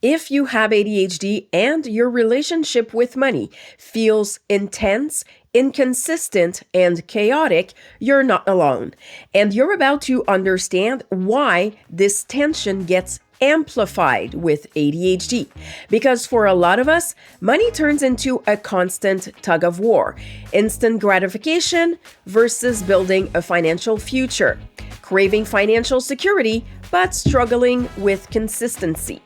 If you have ADHD and your relationship with money feels intense, inconsistent, and chaotic, you're not alone. And you're about to understand why this tension gets amplified with ADHD. Because for a lot of us, money turns into a constant tug of war. Instant gratification versus building a financial future. Craving financial security, but struggling with consistency.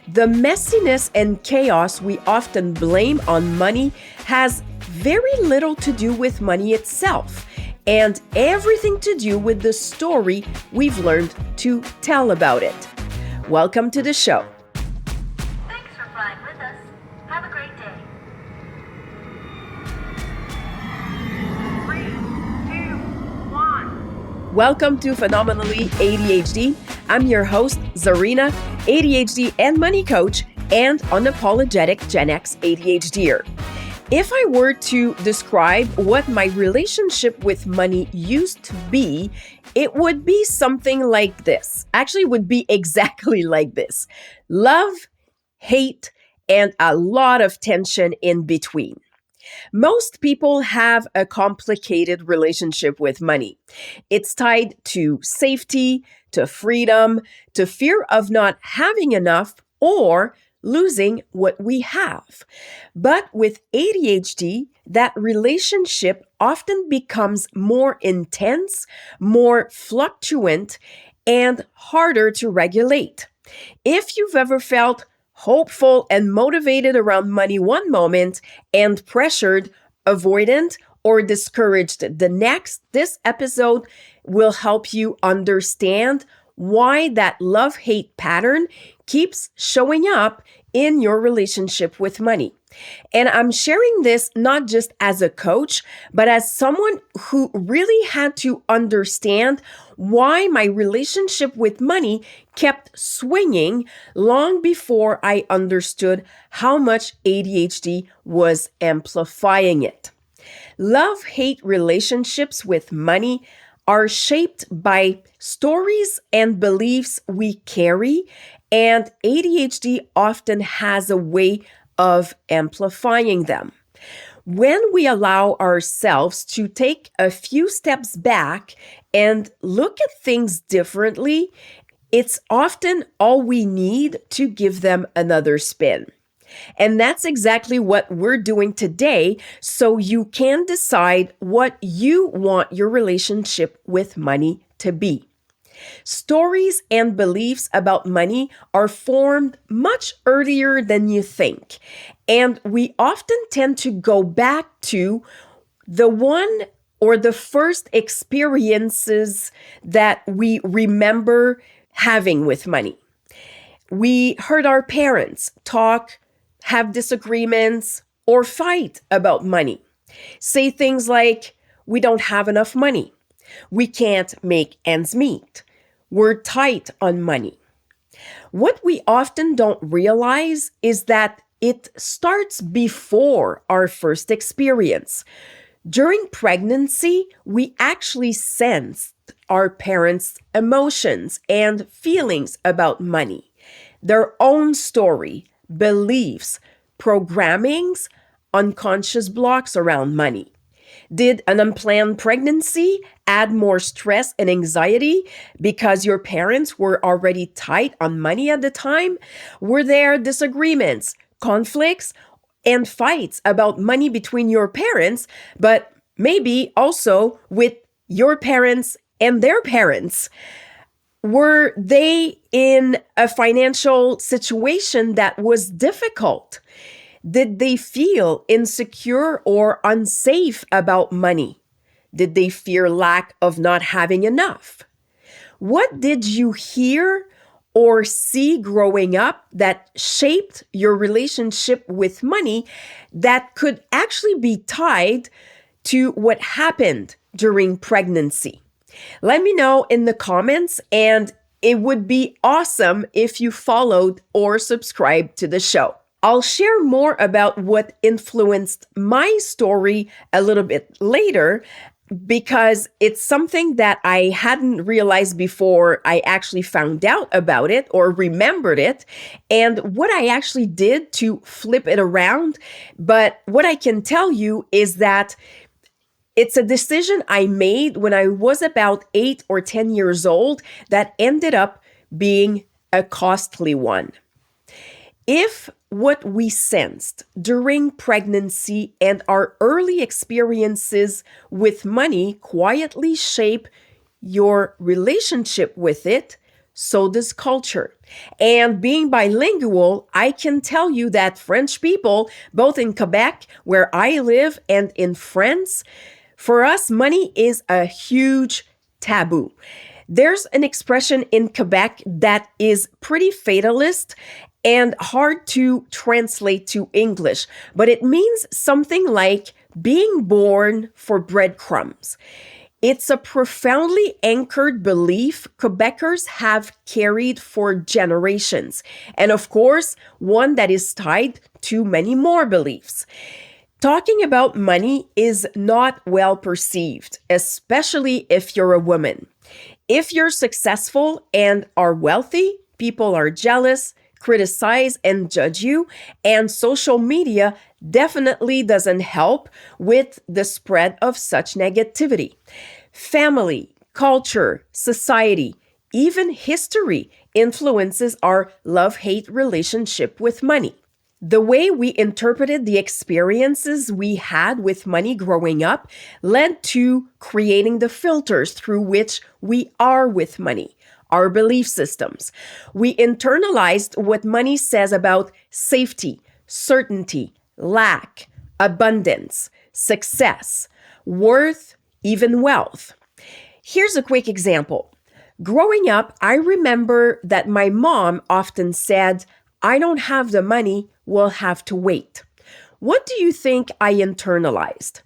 The messiness and chaos we often blame on money has very little to do with money itself, and everything to do with the story we've learned to tell about it. Welcome to the show. Thanks for flying with us. Have a great day. 3, 2, 1. Welcome to Phenomenally ADHD. I'm your host, Zarina, ADHD and money coach, and unapologetic Gen X ADHDer. If I were to describe what my relationship with money used to be, it would be something like this. Actually, it would be exactly like this. Love, hate, and a lot of tension in between. Most people have a complicated relationship with money. It's tied to safety, to freedom, to fear of not having enough, or losing what we have. But with ADHD, that relationship often becomes more intense, more fluctuant, and harder to regulate. If you've ever felt hopeful and motivated around money one moment and pressured, avoidant, or discouraged the next, this episode will help you understand why that love-hate pattern keeps showing up in your relationship with money. And I'm sharing this not just as a coach, but as someone who really had to understand why my relationship with money kept swinging long before I understood how much ADHD was amplifying it. Love-hate relationships with money are shaped by stories and beliefs we carry, and ADHD often has a way of amplifying them. When we allow ourselves to take a few steps back and look at things differently, it's often all we need to give them another spin. And that's exactly what we're doing today, so you can decide what you want your relationship with money to be. Stories and beliefs about money are formed much earlier than you think, and we often tend to go back to the one or the first experiences that we remember having with money. We heard our parents talk, have disagreements, or fight about money. Say things like, we don't have enough money. We can't make ends meet. We're tight on money. What we often don't realize is that it starts before our first experience. During pregnancy, we actually sensed our parents' emotions and feelings about money, their own story, beliefs, programmings, unconscious blocks around money. Did an unplanned pregnancy add more stress and anxiety because your parents were already tight on money at the time? Were there disagreements, conflicts, and fights about money between your parents, but maybe also with your parents and their parents? Were they in a financial situation that was difficult? Did they feel insecure or unsafe about money? Did they fear lack of not having enough? What did you hear or see growing up that shaped your relationship with money that could actually be tied to what happened during pregnancy? Let me know in the comments, and it would be awesome if you followed or subscribed to the show. I'll share more about what influenced my story a little bit later, because it's something that I hadn't realized before I actually found out about it or remembered it, and what I actually did to flip it around. But what I can tell you is that it's a decision I made when I was about 8 or 10 years old that ended up being a costly one. If what we sensed during pregnancy and our early experiences with money quietly shape your relationship with it, so does culture. And being bilingual, I can tell you that French people, both in Quebec, where I live, and in France, for us, money is a huge taboo. There's an expression in Quebec that is pretty fatalist and hard to translate to English, but it means something like being born for breadcrumbs. It's a profoundly anchored belief Quebecers have carried for generations, and of course, one that is tied to many more beliefs. Talking about money is not well perceived, especially if you're a woman. If you're successful and are wealthy, people are jealous, criticize, and judge you, and social media definitely doesn't help with the spread of such negativity. Family, culture, society, even history influences our love-hate relationship with money. The way we interpreted the experiences we had with money growing up led to creating the filters through which we are with money, our belief systems. We internalized what money says about safety, certainty, lack, abundance, success, worth, even wealth. Here's a quick example. Growing up, I remember that my mom often said, "I don't have the money, we'll have to wait." What do you think I internalized?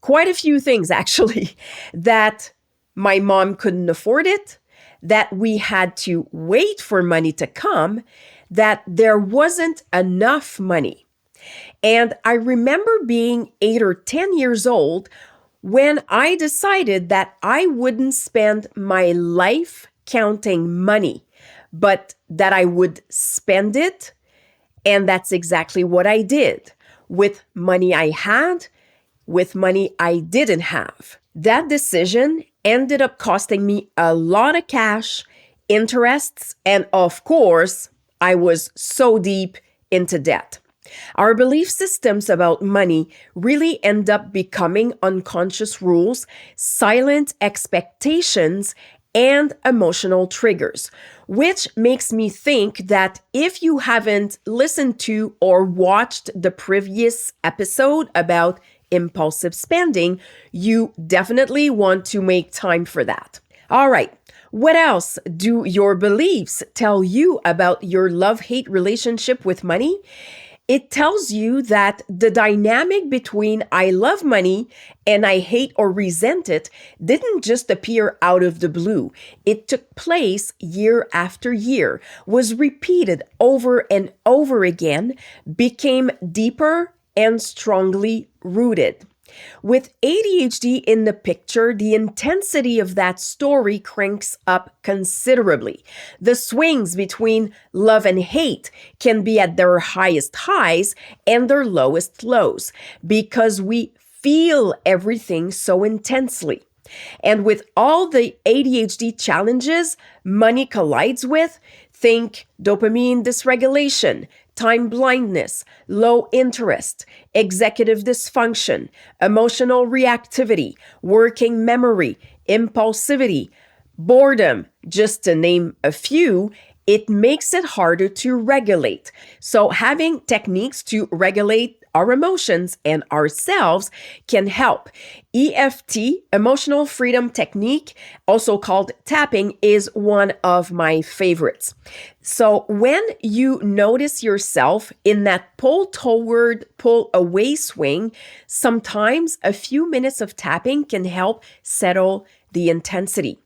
Quite a few things, actually. That my mom couldn't afford it, that we had to wait for money to come, that there wasn't enough money. And I remember being 8 or 10 years old when I decided that I wouldn't spend my life counting money, but that I would spend it. And that's exactly what I did with money I had, with money I didn't have. That decision ended up costing me a lot of cash, interests, and of course, I was so deep into debt. Our belief systems about money really end up becoming unconscious rules, silent expectations, and emotional triggers, which makes me think that if you haven't listened to or watched the previous episode about impulsive spending, you definitely want to make time for that. All right. What else do your beliefs tell you about your love-hate relationship with money? It tells you that the dynamic between I love money and I hate or resent it didn't just appear out of the blue. It took place year after year, was repeated over and over again, became deeper and strongly rooted. With ADHD in the picture, the intensity of that story cranks up considerably. The swings between love and hate can be at their highest highs and their lowest lows because we feel everything so intensely. And with all the ADHD challenges money collides with, think dopamine dysregulation, time blindness, low interest, executive dysfunction, emotional reactivity, working memory, impulsivity, boredom, just to name a few, it makes it harder to regulate. So having techniques to regulate our emotions and ourselves can help. EFT, Emotional Freedom Technique, also called tapping, is one of my favorites. So when you notice yourself in that pull toward, pull away swing, sometimes a few minutes of tapping can help settle the intensity.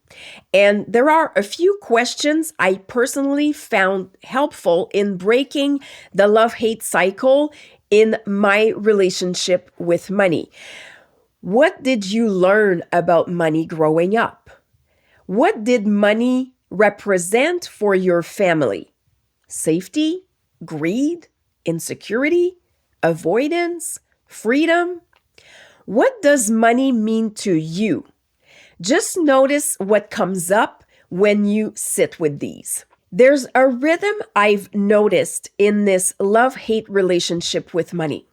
And there are a few questions I personally found helpful in breaking the love-hate cycle in my relationship with money. What did you learn about money growing up? What did money represent for your family? Safety, greed, insecurity, avoidance, freedom? What does money mean to you? Just notice what comes up when you sit with these. There's a rhythm I've noticed in this love-hate relationship with money.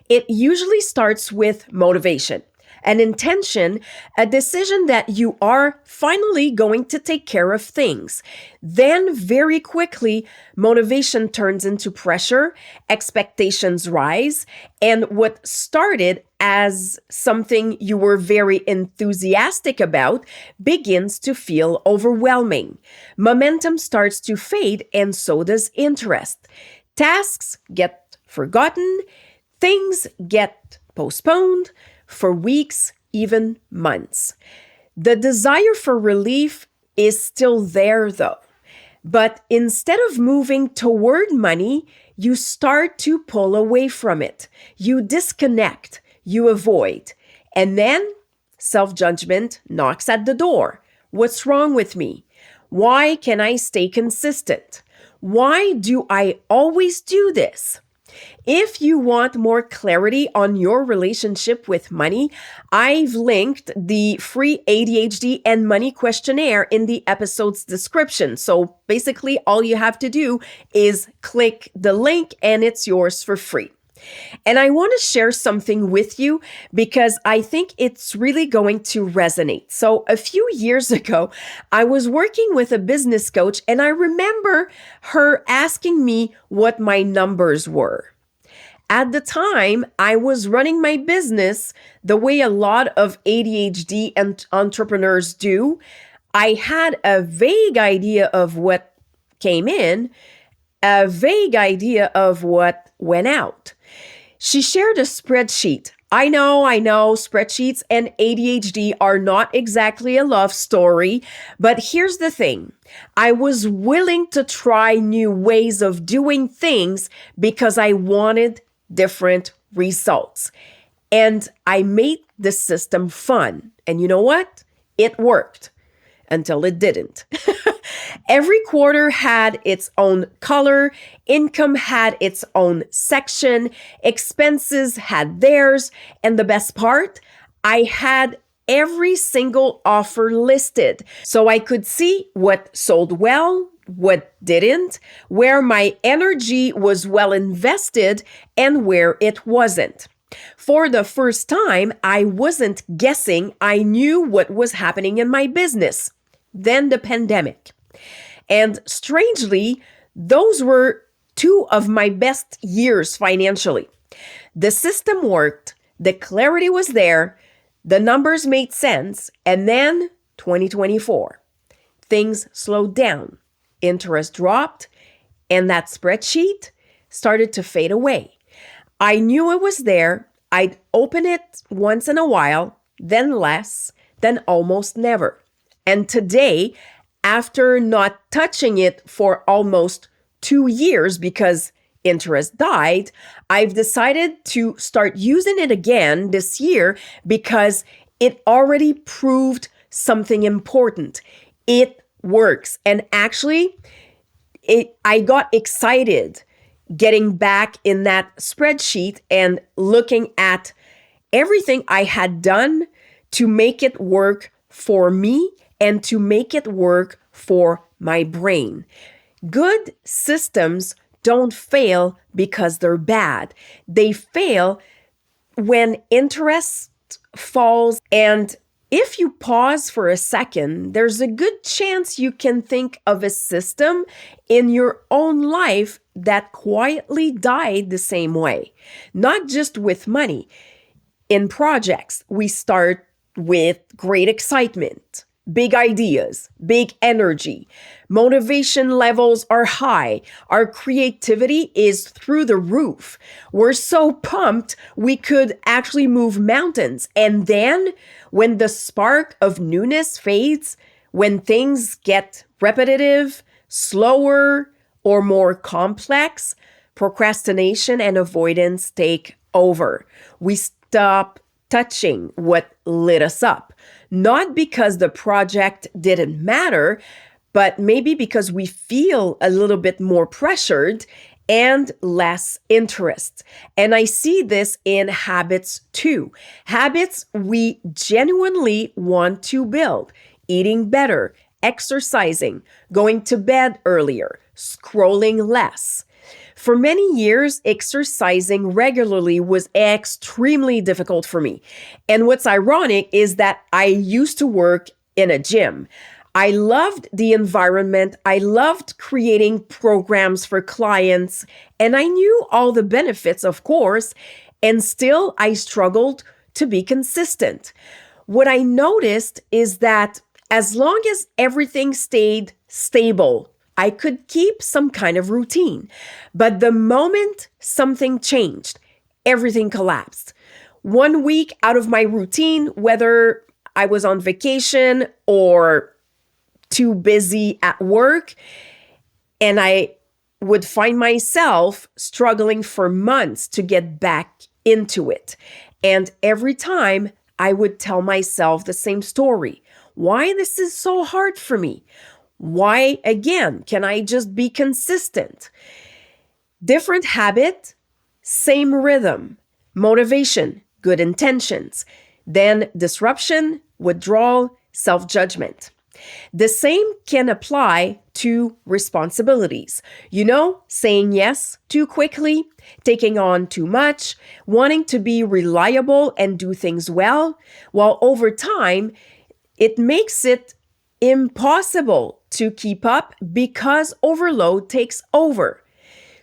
It usually starts with motivation, an intention, a decision that you are finally going to take care of things. Then very quickly, motivation turns into pressure, expectations rise, and what started as something you were very enthusiastic about begins to feel overwhelming. Momentum starts to fade, and so does interest. Tasks get forgotten, things get postponed for weeks, even months. The desire for relief is still there though. But instead of moving toward money, you start to pull away from it. You disconnect, you avoid. And then self-judgment knocks at the door. What's wrong with me? Why can I stay consistent? Why do I always do this? If you want more clarity on your relationship with money, I've linked the free ADHD and money questionnaire in the episode's description. So basically, all you have to do is click the link and it's yours for free. And I want to share something with you because I think it's really going to resonate. So a few years ago, I was working with a business coach and I remember her asking me what my numbers were. At the time, I was running my business the way a lot of ADHD and entrepreneurs do. I had a vague idea of what came in, a vague idea of what went out. She shared a spreadsheet. I know, spreadsheets and ADHD are not exactly a love story, but here's the thing. I was willing to try new ways of doing things because I wanted different results. And I made the system fun. And you know what? It worked until it didn't. Every quarter had its own color, income had its own section, expenses had theirs, and the best part, I had every single offer listed so I could see what sold well, what didn't, where my energy was well invested, and where it wasn't. For the first time, I wasn't guessing. I knew what was happening in my business. Then the pandemic. And strangely, those were two of my best years financially. The system worked, the clarity was there, the numbers made sense, and then 2024. Things slowed down, interest dropped, and that spreadsheet started to fade away. I knew it was there. I'd open it once in a while, then less, then almost never. And today, after not touching it for almost 2 years because interest died, I've decided to start using it again this year because it already proved something important. It works. And actually, I got excited getting back in that spreadsheet and looking at everything I had done to make it work for me and to make it work for my brain. Good systems don't fail because they're bad. They fail when interest falls. And if you pause for a second, there's a good chance you can think of a system in your own life that quietly died the same way. Not just with money. In projects, we start with great excitement, big ideas, big energy. Motivation levels are high. Our creativity is through the roof. We're so pumped we could actually move mountains. And then when the spark of newness fades, when things get repetitive, slower, or more complex, procrastination and avoidance take over. We stop touching what lit us up. Not because the project didn't matter, but maybe because we feel a little bit more pressured and less interest. And I see this in habits too. Habits we genuinely want to build: eating better, exercising, going to bed earlier, scrolling less. For many years, exercising regularly was extremely difficult for me. And what's ironic is that I used to work in a gym. I loved the environment. I loved creating programs for clients, and I knew all the benefits, of course, and still I struggled to be consistent. What I noticed is that as long as everything stayed stable, I could keep some kind of routine. But the moment something changed, everything collapsed. 1 week out of my routine, whether I was on vacation or too busy at work, and I would find myself struggling for months to get back into it. And every time I would tell myself the same story. Why this is so hard for me? Why, again, can I just be consistent? Different habit, same rhythm, motivation, good intentions, then disruption, withdrawal, self-judgment. The same can apply to responsibilities. Saying yes too quickly, taking on too much, wanting to be reliable and do things well, while over time, it makes it impossible to keep up because overload takes over.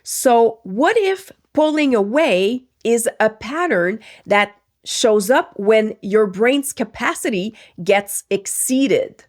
So what if pulling away is a pattern that shows up when your brain's capacity gets exceeded?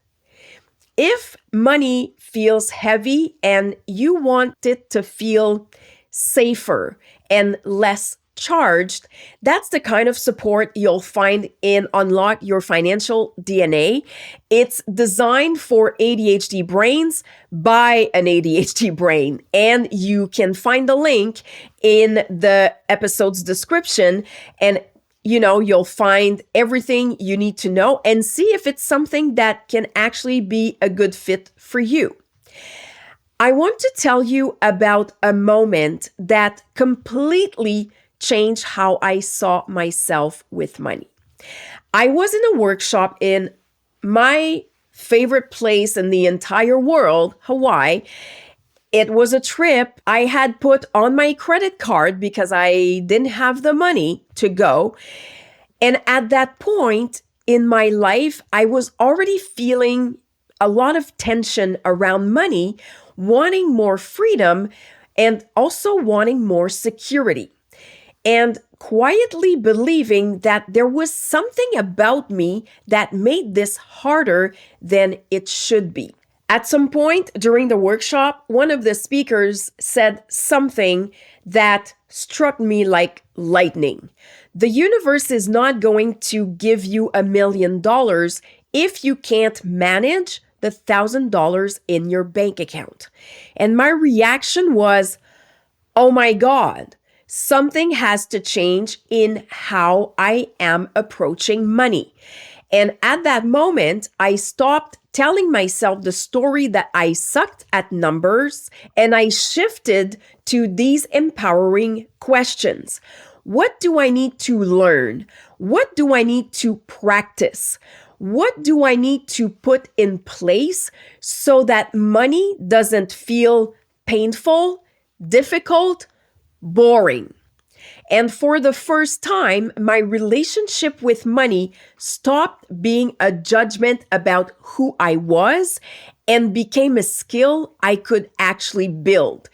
If money feels heavy and you want it to feel safer and less charged, that's the kind of support you'll find in Unlock Your Financial DNA. It's designed for ADHD brains by an ADHD brain, and you can find the link in the episode's description, and you'll find everything you need to know and see if it's something that can actually be a good fit for you. I want to tell you about a moment that completely changed how I saw myself with money. I was in a workshop in my favorite place in the entire world, Hawaii. It was a trip I had put on my credit card because I didn't have the money to go. And at that point in my life, I was already feeling a lot of tension around money, wanting more freedom and also wanting more security, and quietly believing that there was something about me that made this harder than it should be. At some point during the workshop, one of the speakers said something that struck me like lightning. The universe is not going to give you $1 million if you can't manage the $1,000 in your bank account. And my reaction was, oh my God, something has to change in how I am approaching money. And at that moment, I stopped telling myself the story that I sucked at numbers, and I shifted to these empowering questions. What do I need to learn? What do I need to practice? What do I need to put in place so that money doesn't feel painful, difficult, boring? And for the first time, my relationship with money stopped being a judgment about who I was and became a skill I could actually build.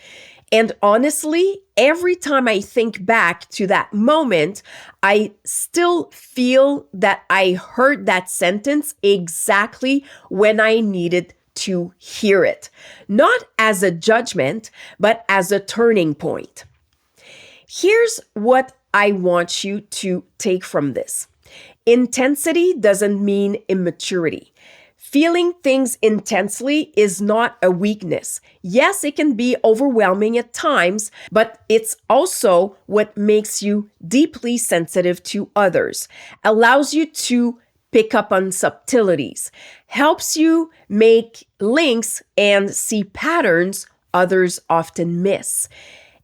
And honestly, every time I think back to that moment, I still feel that I heard that sentence exactly when I needed to hear it. Not as a judgment, but as a turning point. Here's what I want you to take from this. Intensity doesn't mean immaturity. Feeling things intensely is not a weakness. Yes, it can be overwhelming at times, but it's also what makes you deeply sensitive to others, allows you to pick up on subtleties, helps you make links and see patterns others often miss.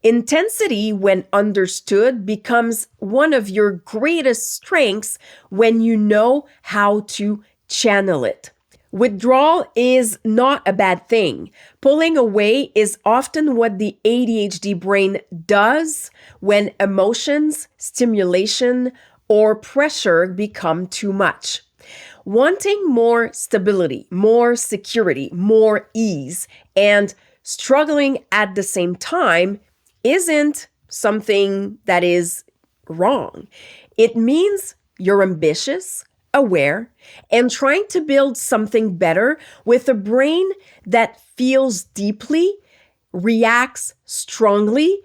Intensity, when understood, becomes one of your greatest strengths when you know how to channel it. Withdrawal is not a bad thing. Pulling away is often what the ADHD brain does when emotions, stimulation, or pressure become too much. Wanting more stability, more security, more ease, and struggling at the same time isn't something that is wrong. It means you're ambitious, aware, and trying to build something better with a brain that feels deeply, reacts strongly,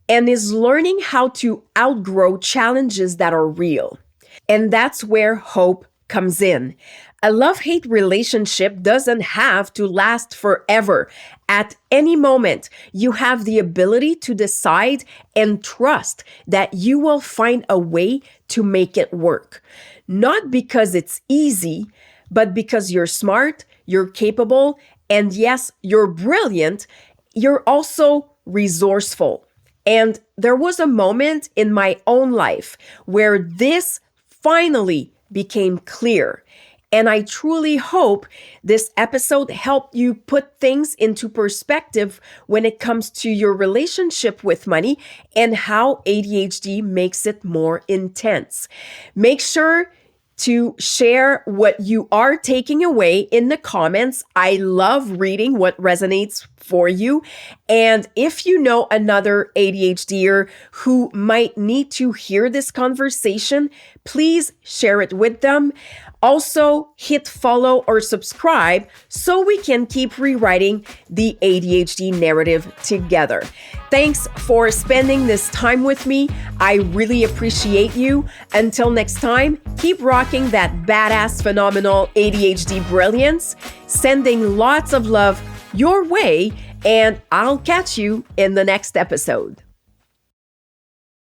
and is learning how to outgrow challenges that are real. And that's where hope comes in. A love-hate relationship doesn't have to last forever. At any moment, you have the ability to decide and trust that you will find a way to make it work. Not because it's easy, but because you're smart, you're capable, and yes, you're brilliant. You're also resourceful. And there was a moment in my own life where this finally became clear. And I truly hope this episode helped you put things into perspective when it comes to your relationship with money and how ADHD makes it more intense. Make sure to share what you are taking away in the comments. I love reading what resonates for you. And if you know another ADHDer who might need to hear this conversation, please share it with them. Also, hit follow or subscribe so we can keep rewriting the ADHD narrative together. Thanks for spending this time with me. I really appreciate you. Until next time, keep rocking that badass, phenomenal ADHD brilliance, sending lots of love your way, and I'll catch you in the next episode.